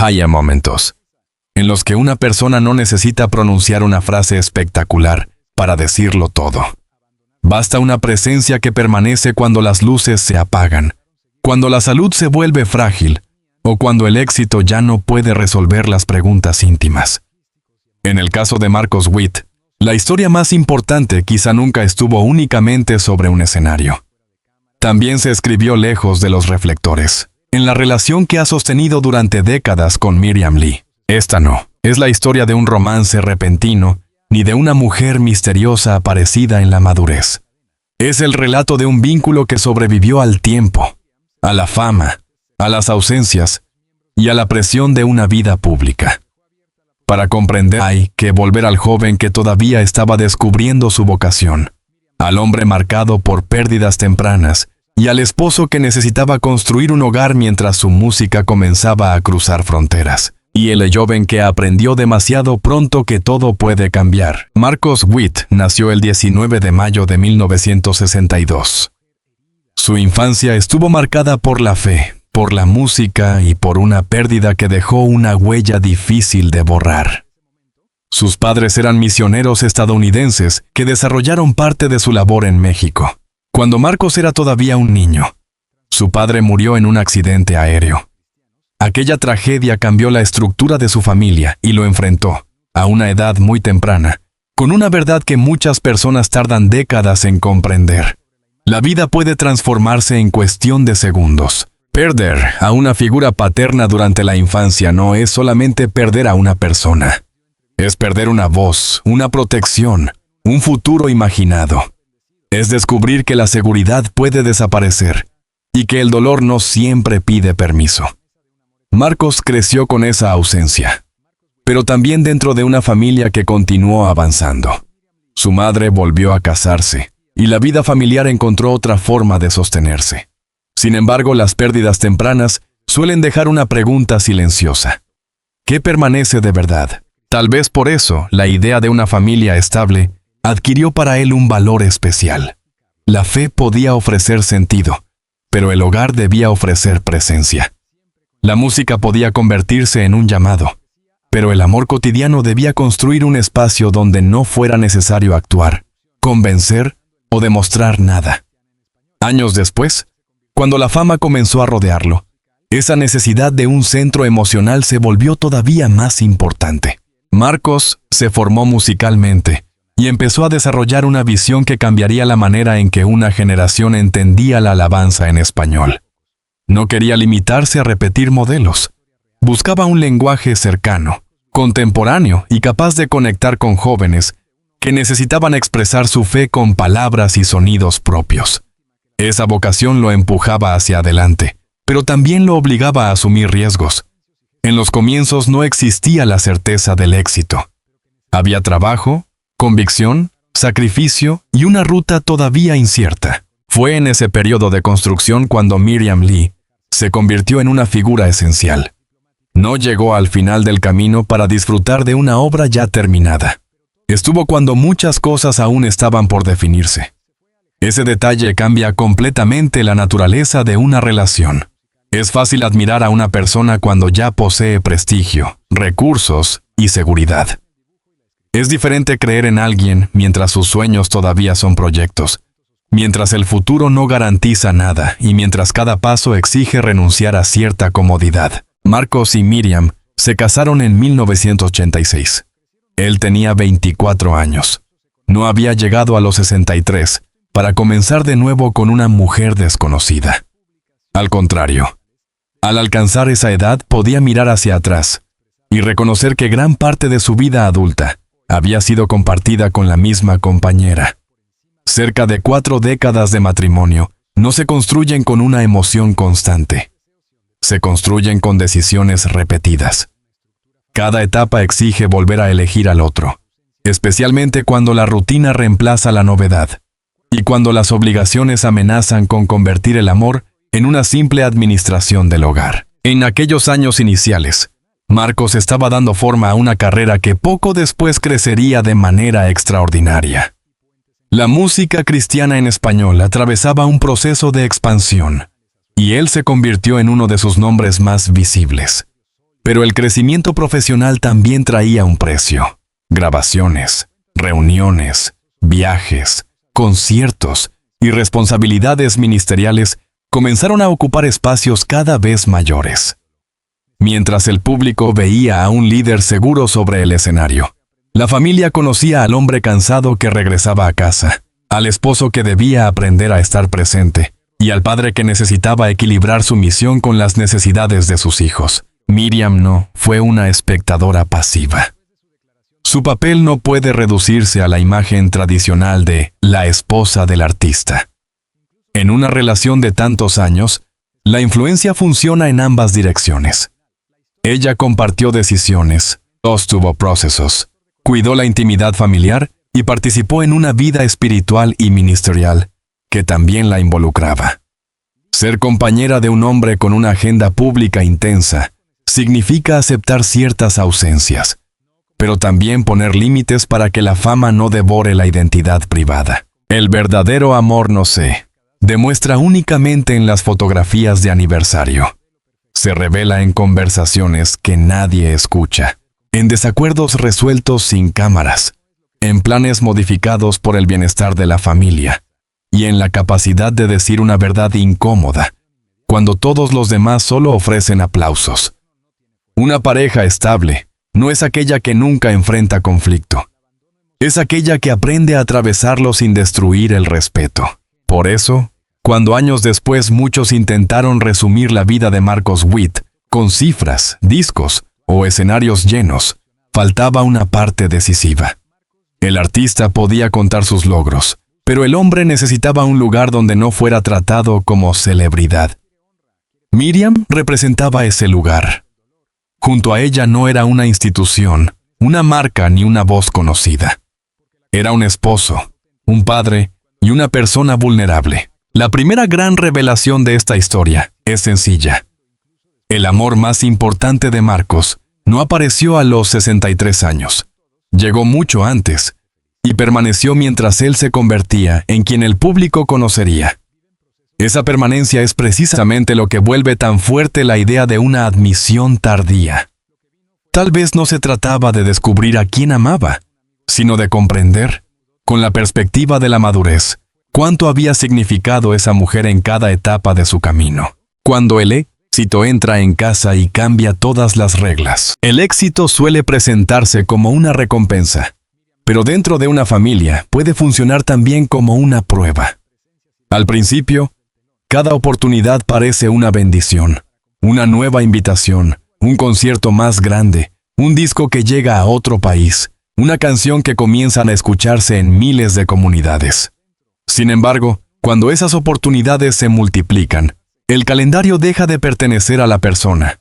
Hay momentos en los que una persona no necesita pronunciar una frase espectacular para decirlo todo. Basta una presencia que permanece cuando las luces se apagan, cuando la salud se vuelve frágil o cuando el éxito ya no puede resolver las preguntas íntimas. En el caso de Marcos Witt, la historia más importante quizá nunca estuvo únicamente sobre un escenario. También se escribió lejos de los reflectores, en la relación que ha sostenido durante décadas con Miriam Lee. Esta no es la historia de un romance repentino, ni de una mujer misteriosa aparecida en la madurez. Es el relato de un vínculo que sobrevivió al tiempo, a la fama, a las ausencias y a la presión de una vida pública. Para comprender hay que volver al joven que todavía estaba descubriendo su vocación, al hombre marcado por pérdidas tempranas y al esposo que necesitaba construir un hogar mientras su música comenzaba a cruzar fronteras. Y el joven que aprendió demasiado pronto que todo puede cambiar. Marcos Witt nació el 19 de mayo de 1962. Su infancia estuvo marcada por la fe, por la música y por una pérdida que dejó una huella difícil de borrar. Sus padres eran misioneros estadounidenses que desarrollaron parte de su labor en México. Cuando Marcos era todavía un niño, su padre murió en un accidente aéreo. Aquella tragedia cambió la estructura de su familia y lo enfrentó, a una edad muy temprana, con una verdad que muchas personas tardan décadas en comprender. La vida puede transformarse en cuestión de segundos. Perder a una figura paterna durante la infancia no es solamente perder a una persona. Es perder una voz, una protección, un futuro imaginado. Es descubrir que la seguridad puede desaparecer y que el dolor no siempre pide permiso. Marcos creció con esa ausencia, pero también dentro de una familia que continuó avanzando. Su madre volvió a casarse, y la vida familiar encontró otra forma de sostenerse. Sin embargo, las pérdidas tempranas suelen dejar una pregunta silenciosa. ¿Qué permanece de verdad? Tal vez por eso, la idea de una familia estable adquirió para él un valor especial. La fe podía ofrecer sentido, pero el hogar debía ofrecer presencia. La música podía convertirse en un llamado, pero el amor cotidiano debía construir un espacio donde no fuera necesario actuar, convencer o demostrar nada. Años después, cuando la fama comenzó a rodearlo, esa necesidad de un centro emocional se volvió todavía más importante. Marcos se formó musicalmente y empezó a desarrollar una visión que cambiaría la manera en que una generación entendía la alabanza en español. No quería limitarse a repetir modelos. Buscaba un lenguaje cercano, contemporáneo y capaz de conectar con jóvenes que necesitaban expresar su fe con palabras y sonidos propios. Esa vocación lo empujaba hacia adelante, pero también lo obligaba a asumir riesgos. En los comienzos no existía la certeza del éxito. Había trabajo, convicción, sacrificio y una ruta todavía incierta. Fue en ese periodo de construcción cuando Miriam Lee se convirtió en una figura esencial. No llegó al final del camino para disfrutar de una obra ya terminada. Estuvo cuando muchas cosas aún estaban por definirse. Ese detalle cambia completamente la naturaleza de una relación. Es fácil admirar a una persona cuando ya posee prestigio, recursos y seguridad. Es diferente creer en alguien mientras sus sueños todavía son proyectos, mientras el futuro no garantiza nada y mientras cada paso exige renunciar a cierta comodidad. Marcos y Miriam se casaron en 1986. Él tenía 24 años. No había llegado a los 63 para comenzar de nuevo con una mujer desconocida. Al contrario, al alcanzar esa edad podía mirar hacia atrás y reconocer que gran parte de su vida adulta había sido compartida con la misma compañera. Cerca de 4 décadas de matrimonio no se construyen con una emoción constante. Se construyen con decisiones repetidas. Cada etapa exige volver a elegir al otro, especialmente cuando la rutina reemplaza la novedad y cuando las obligaciones amenazan con convertir el amor en una simple administración del hogar. En aquellos años iniciales, Marcos estaba dando forma a una carrera que poco después crecería de manera extraordinaria. La música cristiana en español atravesaba un proceso de expansión, y él se convirtió en uno de sus nombres más visibles. Pero el crecimiento profesional también traía un precio. Grabaciones, reuniones, viajes, conciertos y responsabilidades ministeriales comenzaron a ocupar espacios cada vez mayores. Mientras el público veía a un líder seguro sobre el escenario, la familia conocía al hombre cansado que regresaba a casa, al esposo que debía aprender a estar presente y al padre que necesitaba equilibrar su misión con las necesidades de sus hijos. Miriam no fue una espectadora pasiva. Su papel no puede reducirse a la imagen tradicional de la esposa del artista. En una relación de tantos años, la influencia funciona en ambas direcciones. Ella compartió decisiones, sostuvo procesos, cuidó la intimidad familiar y participó en una vida espiritual y ministerial que también la involucraba. Ser compañera de un hombre con una agenda pública intensa significa aceptar ciertas ausencias, pero también poner límites para que la fama no devore la identidad privada. El verdadero amor no se demuestra únicamente en las fotografías de aniversario. Se revela en conversaciones que nadie escucha, en desacuerdos resueltos sin cámaras, en planes modificados por el bienestar de la familia, y en la capacidad de decir una verdad incómoda, cuando todos los demás solo ofrecen aplausos. Una pareja estable no es aquella que nunca enfrenta conflicto. Es aquella que aprende a atravesarlo sin destruir el respeto. Por eso, cuando años después muchos intentaron resumir la vida de Marcos Witt con cifras, discos o escenarios llenos, faltaba una parte decisiva. El artista podía contar sus logros, pero el hombre necesitaba un lugar donde no fuera tratado como celebridad. Miriam representaba ese lugar. Junto a ella no era una institución, una marca ni una voz conocida. Era un esposo, un padre y una persona vulnerable. La primera gran revelación de esta historia es sencilla. El amor más importante de Marcos no apareció a los 63 años. Llegó mucho antes y permaneció mientras él se convertía en quien el público conocería. Esa permanencia es precisamente lo que vuelve tan fuerte la idea de una admisión tardía. Tal vez no se trataba de descubrir a quién amaba, sino de comprender, con la perspectiva de la madurez, cuánto había significado esa mujer en cada etapa de su camino. Cuando el éxito entra en casa y cambia todas las reglas, el éxito suele presentarse como una recompensa, pero dentro de una familia puede funcionar también como una prueba. Al principio, cada oportunidad parece una bendición, una nueva invitación, un concierto más grande, un disco que llega a otro país, una canción que comienzan a escucharse en miles de comunidades. Sin embargo, cuando esas oportunidades se multiplican, el calendario deja de pertenecer a la persona.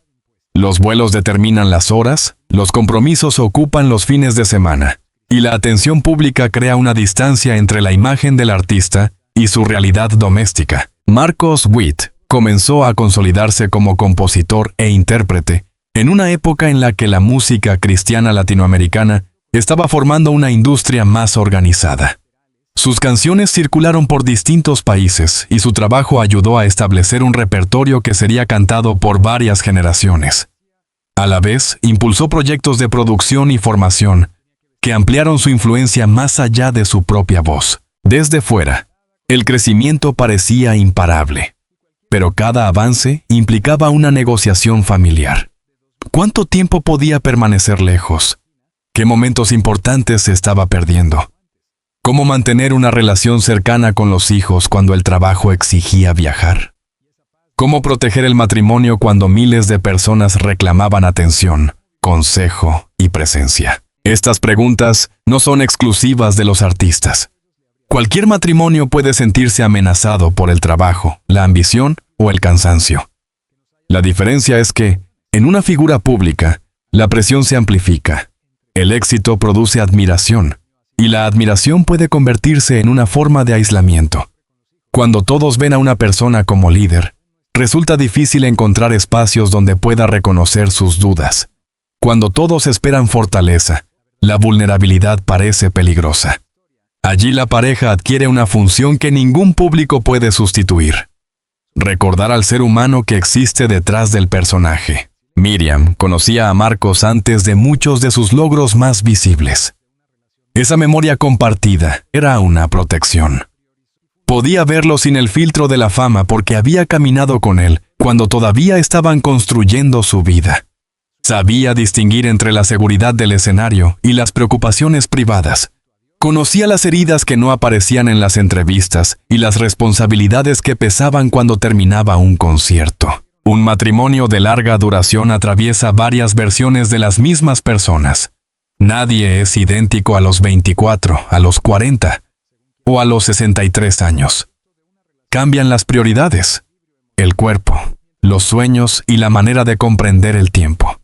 Los vuelos determinan las horas, los compromisos ocupan los fines de semana, y la atención pública crea una distancia entre la imagen del artista y su realidad doméstica. Marcos Witt comenzó a consolidarse como compositor e intérprete en una época en la que la música cristiana latinoamericana estaba formando una industria más organizada. Sus canciones circularon por distintos países y su trabajo ayudó a establecer un repertorio que sería cantado por varias generaciones. A la vez, impulsó proyectos de producción y formación que ampliaron su influencia más allá de su propia voz. Desde fuera, el crecimiento parecía imparable, pero cada avance implicaba una negociación familiar. ¿Cuánto tiempo podía permanecer lejos? ¿Qué momentos importantes se estaba perdiendo? ¿Cómo mantener una relación cercana con los hijos cuando el trabajo exigía viajar? ¿Cómo proteger el matrimonio cuando miles de personas reclamaban atención, consejo y presencia? Estas preguntas no son exclusivas de los artistas. Cualquier matrimonio puede sentirse amenazado por el trabajo, la ambición o el cansancio. La diferencia es que, en una figura pública, la presión se amplifica. El éxito produce admiración, y la admiración puede convertirse en una forma de aislamiento. Cuando todos ven a una persona como líder, resulta difícil encontrar espacios donde pueda reconocer sus dudas. Cuando todos esperan fortaleza, la vulnerabilidad parece peligrosa. Allí la pareja adquiere una función que ningún público puede sustituir. Recordar al ser humano que existe detrás del personaje. Miriam conocía a Marcos antes de muchos de sus logros más visibles. Esa memoria compartida era una protección. Podía verlo sin el filtro de la fama porque había caminado con él cuando todavía estaban construyendo su vida. Sabía distinguir entre la seguridad del escenario y las preocupaciones privadas. Conocía las heridas que no aparecían en las entrevistas y las responsabilidades que pesaban cuando terminaba un concierto. Un matrimonio de larga duración atraviesa varias versiones de las mismas personas. Nadie es idéntico a los 24, a los 40 o a los 63 años. Cambian las prioridades, el cuerpo, los sueños y la manera de comprender el tiempo.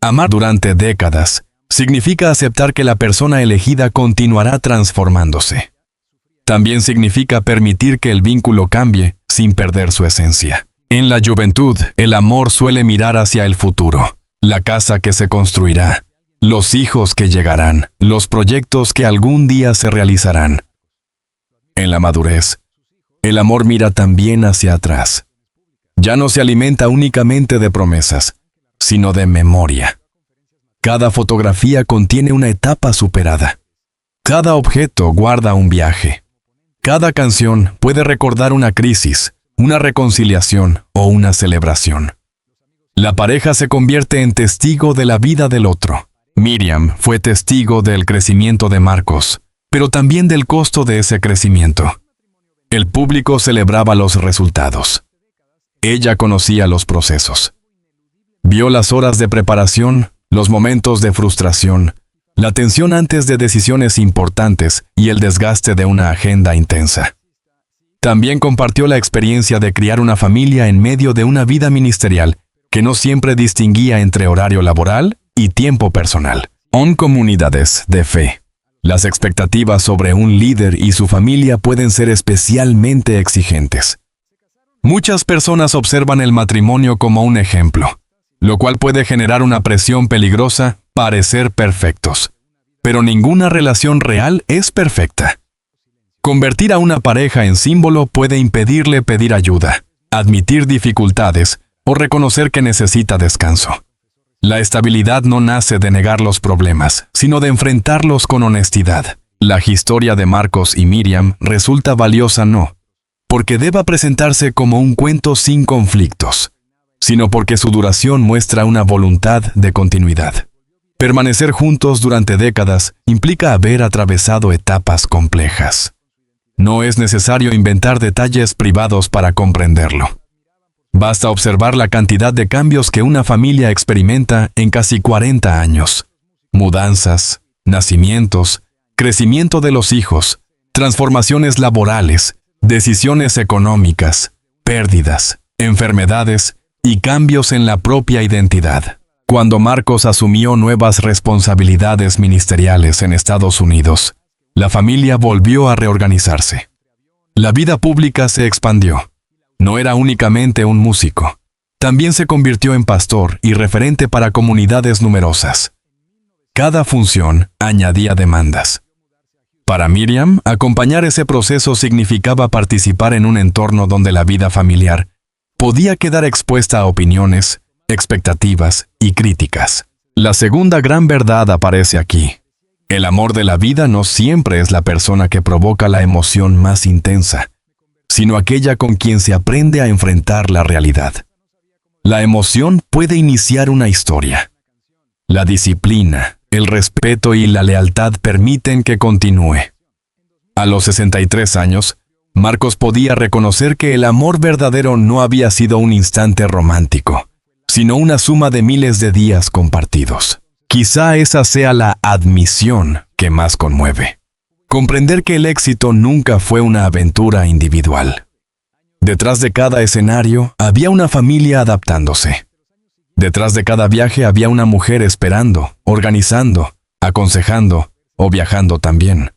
Amar durante décadas significa aceptar que la persona elegida continuará transformándose. También significa permitir que el vínculo cambie sin perder su esencia. En la juventud, el amor suele mirar hacia el futuro, la casa que se construirá, los hijos que llegarán, los proyectos que algún día se realizarán. En la madurez, el amor mira también hacia atrás. Ya no se alimenta únicamente de promesas, sino de memoria. Cada fotografía contiene una etapa superada. Cada objeto guarda un viaje. Cada canción puede recordar una crisis, una reconciliación o una celebración. La pareja se convierte en testigo de la vida del otro. Miriam fue testigo del crecimiento de Marcos, pero también del costo de ese crecimiento. El público celebraba los resultados. Ella conocía los procesos. Vio las horas de preparación, los momentos de frustración, la tensión antes de decisiones importantes y el desgaste de una agenda intensa. También compartió la experiencia de criar una familia en medio de una vida ministerial que no siempre distinguía entre horario laboral y tiempo personal. En comunidades de fe, las expectativas sobre un líder y su familia pueden ser especialmente exigentes. Muchas personas observan el matrimonio como un ejemplo, lo cual puede generar una presión peligrosa, parecer perfectos. Pero ninguna relación real es perfecta. Convertir a una pareja en símbolo puede impedirle pedir ayuda, admitir dificultades o reconocer que necesita descanso. La estabilidad no nace de negar los problemas, sino de enfrentarlos con honestidad. La historia de Marcos y Miriam resulta valiosa no porque deba presentarse como un cuento sin conflictos, sino porque su duración muestra una voluntad de continuidad. Permanecer juntos durante décadas implica haber atravesado etapas complejas. No es necesario inventar detalles privados para comprenderlo. Basta observar la cantidad de cambios que una familia experimenta en casi 40 años. Mudanzas, nacimientos, crecimiento de los hijos, transformaciones laborales, decisiones económicas, pérdidas, enfermedades y cambios en la propia identidad. Cuando Marcos asumió nuevas responsabilidades ministeriales en Estados Unidos, la familia volvió a reorganizarse. La vida pública se expandió. No era únicamente un músico. También se convirtió en pastor y referente para comunidades numerosas. Cada función añadía demandas. Para Miriam, acompañar ese proceso significaba participar en un entorno donde la vida familiar podía quedar expuesta a opiniones, expectativas y críticas. La segunda gran verdad aparece aquí. El amor de la vida no siempre es la persona que provoca la emoción más intensa, sino aquella con quien se aprende a enfrentar la realidad. La emoción puede iniciar una historia. La disciplina, el respeto y la lealtad permiten que continúe. A los 63 años, Marcos podía reconocer que el amor verdadero no había sido un instante romántico, sino una suma de miles de días compartidos. Quizá esa sea la admisión que más conmueve. Comprender que el éxito nunca fue una aventura individual. Detrás de cada escenario había una familia adaptándose. Detrás de cada viaje había una mujer esperando, organizando, aconsejando o viajando también.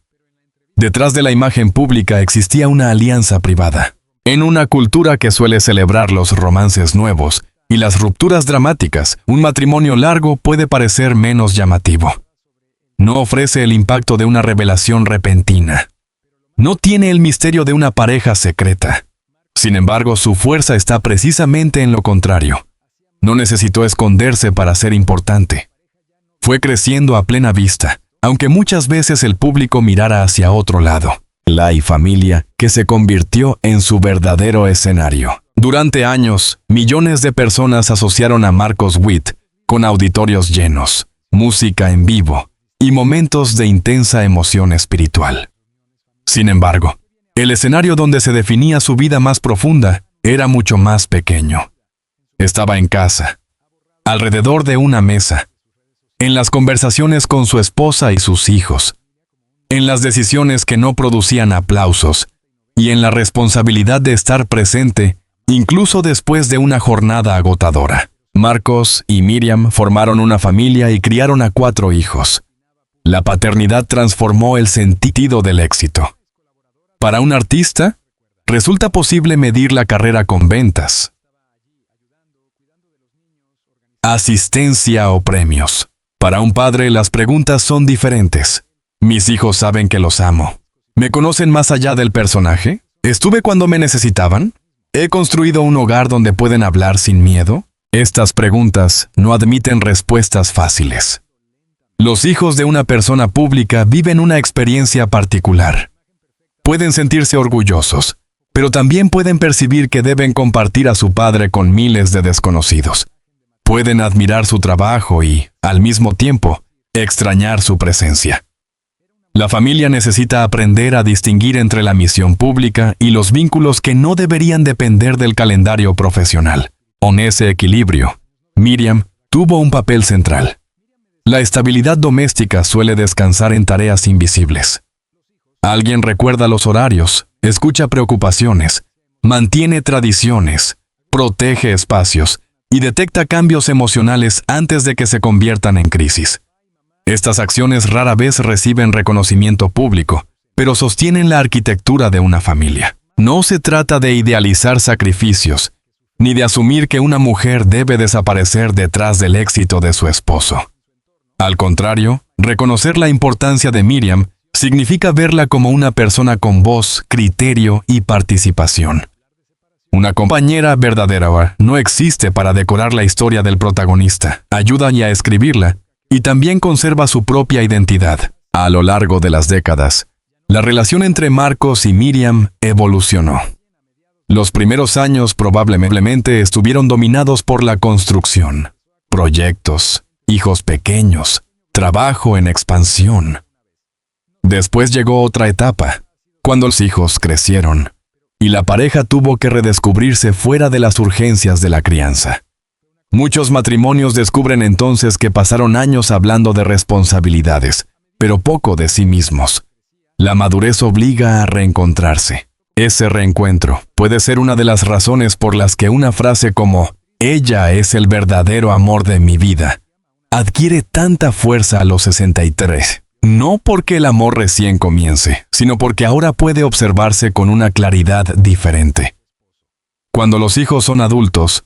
Detrás de la imagen pública existía una alianza privada. En una cultura que suele celebrar los romances nuevos y las rupturas dramáticas, un matrimonio largo puede parecer menos llamativo. No ofrece el impacto de una revelación repentina. No tiene el misterio de una pareja secreta. Sin embargo, su fuerza está precisamente en lo contrario. No necesitó esconderse para ser importante. Fue creciendo a plena vista, aunque muchas veces el público mirara hacia otro lado. La familia que se convirtió en su verdadero escenario. Durante años, millones de personas asociaron a Marcos Witt con auditorios llenos, música en vivo y momentos de intensa emoción espiritual. Sin embargo, el escenario donde se definía su vida más profunda era mucho más pequeño. Estaba en casa, alrededor de una mesa, en las conversaciones con su esposa y sus hijos, en las decisiones que no producían aplausos y en la responsabilidad de estar presente incluso después de una jornada agotadora. Marcos y Miriam formaron una familia y criaron a 4 hijos. La paternidad transformó el sentido del éxito. Para un artista, resulta posible medir la carrera con ventas, asistencia o premios. Para un padre, las preguntas son diferentes. ¿Mis hijos saben que los amo? ¿Me conocen más allá del personaje? ¿Estuve cuando me necesitaban? ¿He construido un hogar donde pueden hablar sin miedo? Estas preguntas no admiten respuestas fáciles. Los hijos de una persona pública viven una experiencia particular. Pueden sentirse orgullosos, pero también pueden percibir que deben compartir a su padre con miles de desconocidos. Pueden admirar su trabajo y, al mismo tiempo, extrañar su presencia. La familia necesita aprender a distinguir entre la misión pública y los vínculos que no deberían depender del calendario profesional. Con ese equilibrio, Miriam tuvo un papel central. La estabilidad doméstica suele descansar en tareas invisibles. Alguien recuerda los horarios, escucha preocupaciones, mantiene tradiciones, protege espacios y detecta cambios emocionales antes de que se conviertan en crisis. Estas acciones rara vez reciben reconocimiento público, pero sostienen la arquitectura de una familia. No se trata de idealizar sacrificios, ni de asumir que una mujer debe desaparecer detrás del éxito de su esposo. Al contrario, reconocer la importancia de Miriam significa verla como una persona con voz, criterio y participación. Una compañera verdadera no existe para decorar la historia del protagonista, ayuda a escribirla, y también conserva su propia identidad. A lo largo de las décadas, la relación entre Marcos y Miriam evolucionó. Los primeros años probablemente estuvieron dominados por la construcción, proyectos, hijos pequeños, trabajo en expansión. Después llegó otra etapa, cuando los hijos crecieron, y la pareja tuvo que redescubrirse fuera de las urgencias de la crianza. Muchos matrimonios descubren entonces que pasaron años hablando de responsabilidades, pero poco de sí mismos. La madurez obliga a reencontrarse. Ese reencuentro puede ser una de las razones por las que una frase como «Ella es el verdadero amor de mi vida» adquiere tanta fuerza a los 63. No porque el amor recién comience, sino porque ahora puede observarse con una claridad diferente. Cuando los hijos son adultos,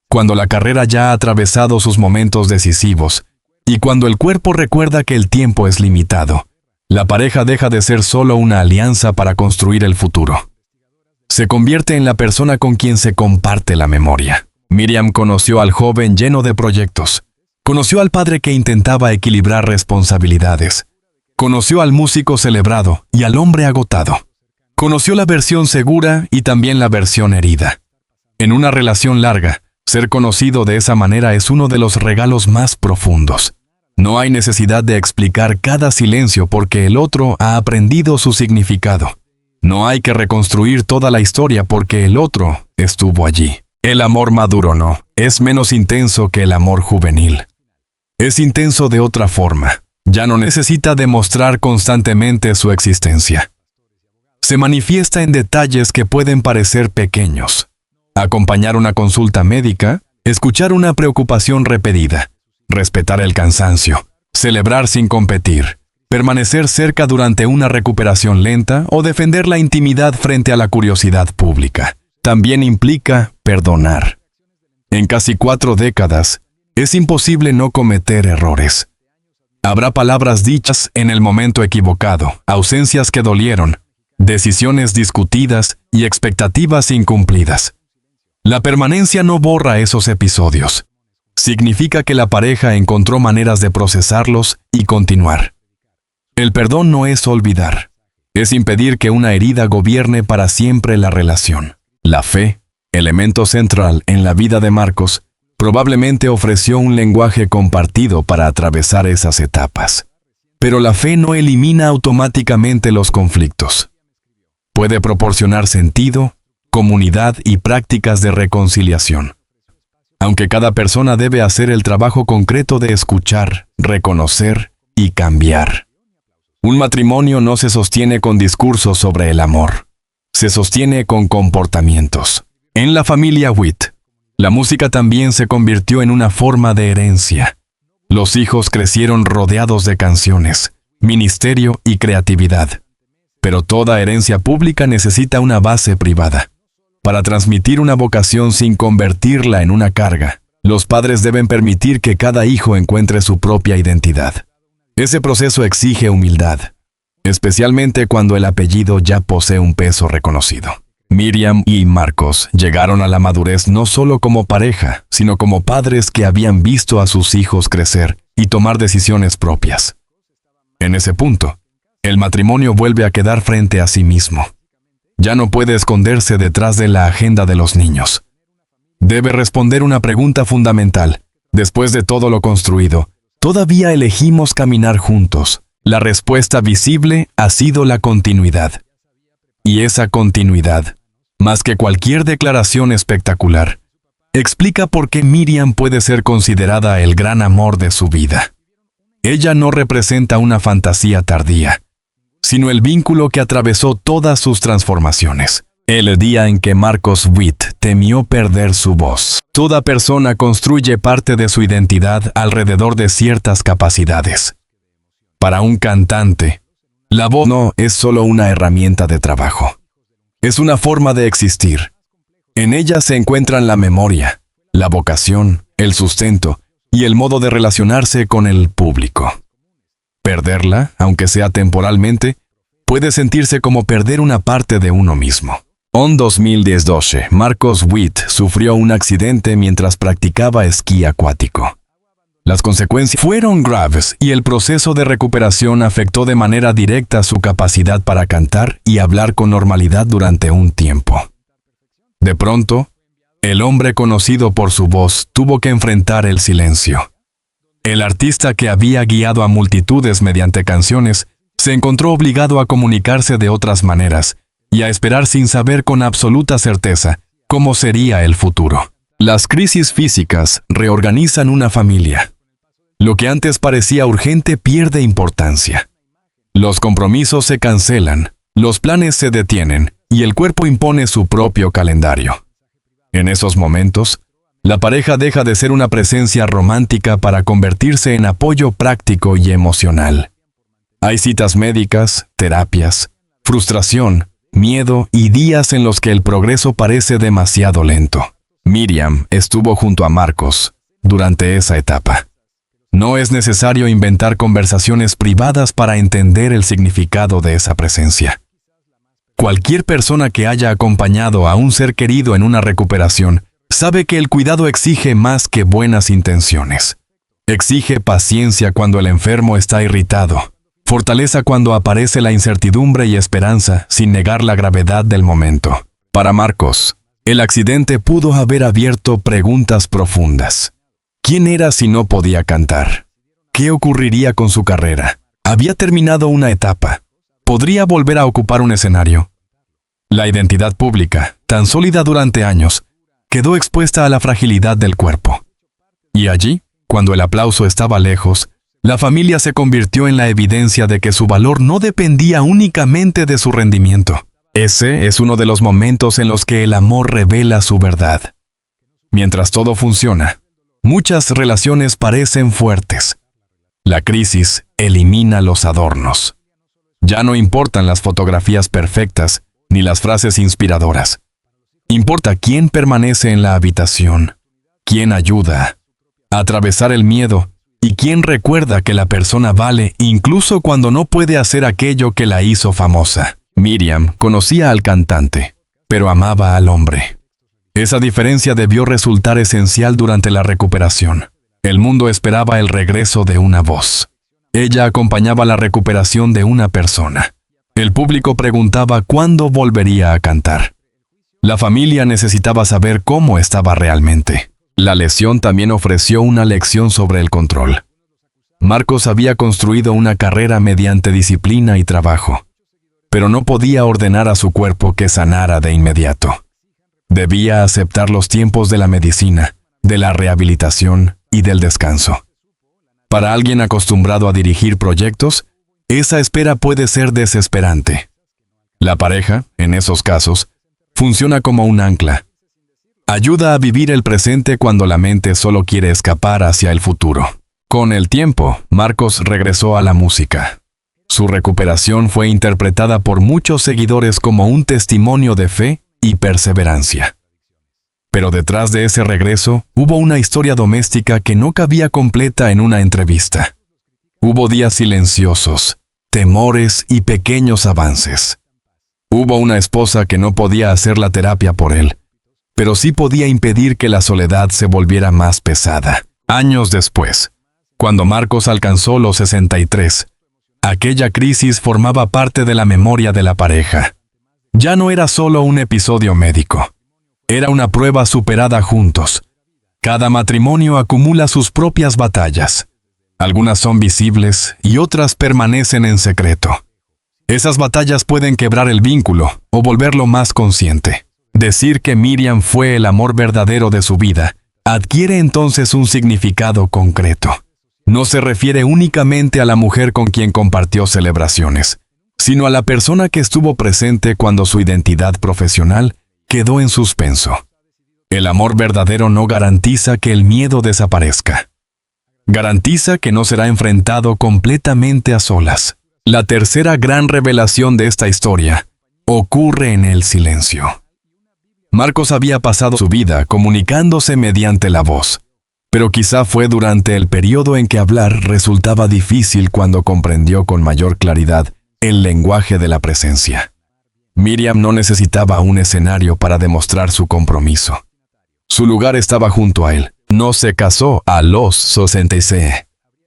cuando la carrera ya ha atravesado sus momentos decisivos, y cuando el cuerpo recuerda que el tiempo es limitado, la pareja deja de ser solo una alianza para construir el futuro. Se convierte en la persona con quien se comparte la memoria. Miriam conoció al joven lleno de proyectos. Conoció al padre que intentaba equilibrar responsabilidades. Conoció al músico celebrado y al hombre agotado. Conoció la versión segura y también la versión herida. En una relación larga, ser conocido de esa manera es uno de los regalos más profundos. No hay necesidad de explicar cada silencio porque el otro ha aprendido su significado. No hay que reconstruir toda la historia porque el otro estuvo allí. El amor maduro no, es menos intenso que el amor juvenil. Es intenso de otra forma. Ya no necesita demostrar constantemente su existencia. Se manifiesta en detalles que pueden parecer pequeños. Acompañar una consulta médica, escuchar una preocupación repetida, respetar el cansancio, celebrar sin competir, permanecer cerca durante una recuperación lenta o defender la intimidad frente a la curiosidad pública. También implica perdonar. En casi 4 décadas, es imposible no cometer errores. Habrá palabras dichas en el momento equivocado, ausencias que dolieron, decisiones discutidas y expectativas incumplidas. La permanencia no borra esos episodios, Significa que la pareja encontró maneras de procesarlos y continuar. El perdón no es olvidar. Es impedir que una herida gobierne para siempre la relación. La fe, elemento central en la vida de Marcos, probablemente ofreció un lenguaje compartido para atravesar esas etapas. Pero la fe no elimina automáticamente los conflictos. Puede proporcionar sentido, comunidad y prácticas de reconciliación. Aunque cada persona debe hacer el trabajo concreto de escuchar, reconocer y cambiar. Un matrimonio no se sostiene con discursos sobre el amor. Se sostiene con comportamientos. En la familia Witt, la música también se convirtió en una forma de herencia. Los hijos crecieron rodeados de canciones, ministerio y creatividad. Pero toda herencia pública necesita una base privada. Para transmitir una vocación sin convertirla en una carga, los padres deben permitir que cada hijo encuentre su propia identidad. Ese proceso exige humildad, especialmente cuando el apellido ya posee un peso reconocido. Miriam y Marcos llegaron a la madurez no solo como pareja, sino como padres que habían visto a sus hijos crecer y tomar decisiones propias. En ese punto, el matrimonio vuelve a quedar frente a sí mismo. Ya no puede esconderse detrás de la agenda de los niños. Debe responder una pregunta fundamental. Después de todo lo construido, ¿todavía elegimos caminar juntos? La respuesta visible ha sido la continuidad. Y esa continuidad, más que cualquier declaración espectacular, explica por qué Miriam puede ser considerada el gran amor de su vida. Ella no representa una fantasía tardía, sino el vínculo que atravesó todas sus transformaciones. El día en que Marcos Witt temió perder su voz. Toda persona construye parte de su identidad alrededor de ciertas capacidades. Para un cantante, la voz no es solo una herramienta de trabajo. Es una forma de existir. En ella se encuentran la memoria, la vocación, el sustento y el modo de relacionarse con el público. Perderla, aunque sea temporalmente, puede sentirse como perder una parte de uno mismo. En 2012, Marcos Witt sufrió un accidente mientras practicaba esquí acuático. Las consecuencias fueron graves y el proceso de recuperación afectó de manera directa su capacidad para cantar y hablar con normalidad durante un tiempo. De pronto, el hombre conocido por su voz tuvo que enfrentar el silencio. El artista que había guiado a multitudes mediante canciones se encontró obligado a comunicarse de otras maneras y a esperar sin saber con absoluta certeza cómo sería el futuro. Las crisis físicas reorganizan una familia. Lo que antes parecía urgente pierde importancia. Los compromisos se cancelan, los planes se detienen y el cuerpo impone su propio calendario. En esos momentos, la pareja deja de ser una presencia romántica para convertirse en apoyo práctico y emocional. Hay citas médicas, terapias, frustración, miedo y días en los que el progreso parece demasiado lento. Miriam estuvo junto a Marcos durante esa etapa. No es necesario inventar conversaciones privadas para entender el significado de esa presencia. Cualquier persona que haya acompañado a un ser querido en una recuperación sabe que el cuidado exige más que buenas intenciones. Exige paciencia cuando el enfermo está irritado, fortaleza cuando aparece la incertidumbre y esperanza sin negar la gravedad del momento. Para Marcos, el accidente pudo haber abierto preguntas profundas. ¿Quién era si no podía cantar? ¿Qué ocurriría con su carrera? Había terminado una etapa. ¿Podría volver a ocupar un escenario? La identidad pública, tan sólida durante años, quedó expuesta a la fragilidad del cuerpo. Y allí, cuando el aplauso estaba lejos, la familia se convirtió en la evidencia de que su valor no dependía únicamente de su rendimiento. Ese es uno de los momentos en los que el amor revela su verdad. Mientras todo funciona, muchas relaciones parecen fuertes. La crisis elimina los adornos. Ya no importan las fotografías perfectas ni las frases inspiradoras. Importa quién permanece en la habitación, quién ayuda a atravesar el miedo y quién recuerda que la persona vale incluso cuando no puede hacer aquello que la hizo famosa. Miriam conocía al cantante, pero amaba al hombre. Esa diferencia debió resultar esencial durante la recuperación. El mundo esperaba el regreso de una voz. Ella acompañaba la recuperación de una persona. El público preguntaba cuándo volvería a cantar. La familia necesitaba saber cómo estaba realmente. La lesión también ofreció una lección sobre el control. Marcos había construido una carrera mediante disciplina y trabajo, pero no podía ordenar a su cuerpo que sanara de inmediato. Debía aceptar los tiempos de la medicina, de la rehabilitación y del descanso. Para alguien acostumbrado a dirigir proyectos, esa espera puede ser desesperante. La pareja, en esos casos, funciona como un ancla. Ayuda a vivir el presente cuando la mente solo quiere escapar hacia el futuro. Con el tiempo, Marcos regresó a la música. Su recuperación fue interpretada por muchos seguidores como un testimonio de fe y perseverancia. Pero detrás de ese regreso, hubo una historia doméstica que no cabía completa en una entrevista. Hubo días silenciosos, temores y pequeños avances. Hubo una esposa que no podía hacer la terapia por él, pero sí podía impedir que la soledad se volviera más pesada. Años después, cuando Marcos alcanzó los 63, aquella crisis formaba parte de la memoria de la pareja. Ya no era solo un episodio médico. Era una prueba superada juntos. Cada matrimonio acumula sus propias batallas. Algunas son visibles y otras permanecen en secreto. Esas batallas pueden quebrar el vínculo o volverlo más consciente. Decir que Miriam fue el amor verdadero de su vida adquiere entonces un significado concreto. No se refiere únicamente a la mujer con quien compartió celebraciones, sino a la persona que estuvo presente cuando su identidad profesional quedó en suspenso. El amor verdadero no garantiza que el miedo desaparezca. Garantiza que no será enfrentado completamente a solas. La tercera gran revelación de esta historia ocurre en el silencio. Marcos había pasado su vida comunicándose mediante la voz, pero quizá fue durante el periodo en que hablar resultaba difícil cuando comprendió con mayor claridad el lenguaje de la presencia. Miriam no necesitaba un escenario para demostrar su compromiso. Su lugar estaba junto a él. No se casó a los 66.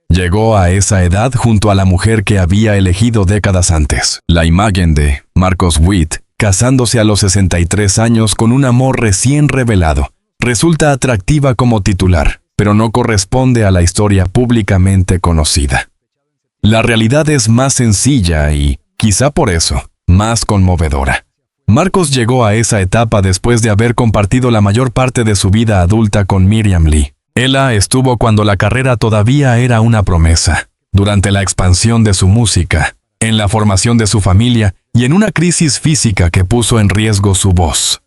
Llegó a esa edad junto a la mujer que había elegido décadas antes. La imagen de Marcos Witt, casándose a los 63 años con un amor recién revelado, resulta atractiva como titular, pero no corresponde a la historia públicamente conocida. La realidad es más sencilla y, quizá por eso, más conmovedora. Marcos llegó a esa etapa después de haber compartido la mayor parte de su vida adulta con Miriam Lee. Ella estuvo cuando la carrera todavía era una promesa, durante la expansión de su música, en la formación de su familia y en una crisis física que puso en riesgo su voz.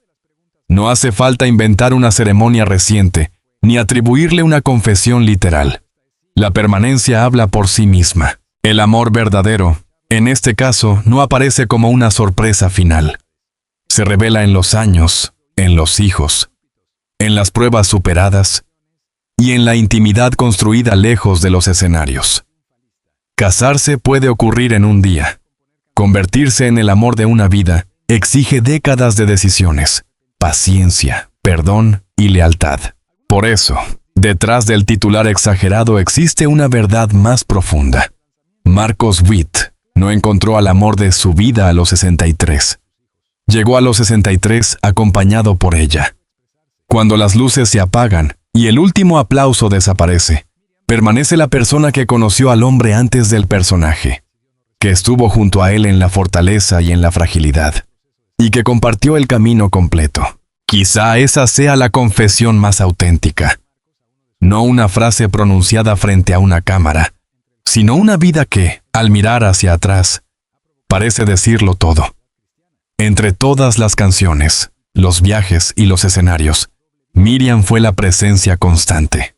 No hace falta inventar una ceremonia reciente, ni atribuirle una confesión literal. La permanencia habla por sí misma. El amor verdadero, en este caso, no aparece como una sorpresa final. Se revela en los años, en los hijos, en las pruebas superadas y en la intimidad construida lejos de los escenarios. Casarse puede ocurrir en un día. Convertirse en el amor de una vida exige décadas de decisiones, paciencia, perdón y lealtad. Por eso, detrás del titular exagerado existe una verdad más profunda. Marcos Witt no encontró al amor de su vida a los 63. Llegó a los 63 acompañado por ella. Cuando las luces se apagan y el último aplauso desaparece, permanece la persona que conoció al hombre antes del personaje, que estuvo junto a él en la fortaleza y en la fragilidad, y que compartió el camino completo. Quizá esa sea la confesión más auténtica. No una frase pronunciada frente a una cámara, sino una vida que, al mirar hacia atrás, parece decirlo todo. Entre todas las canciones, los viajes y los escenarios, Miriam fue la presencia constante.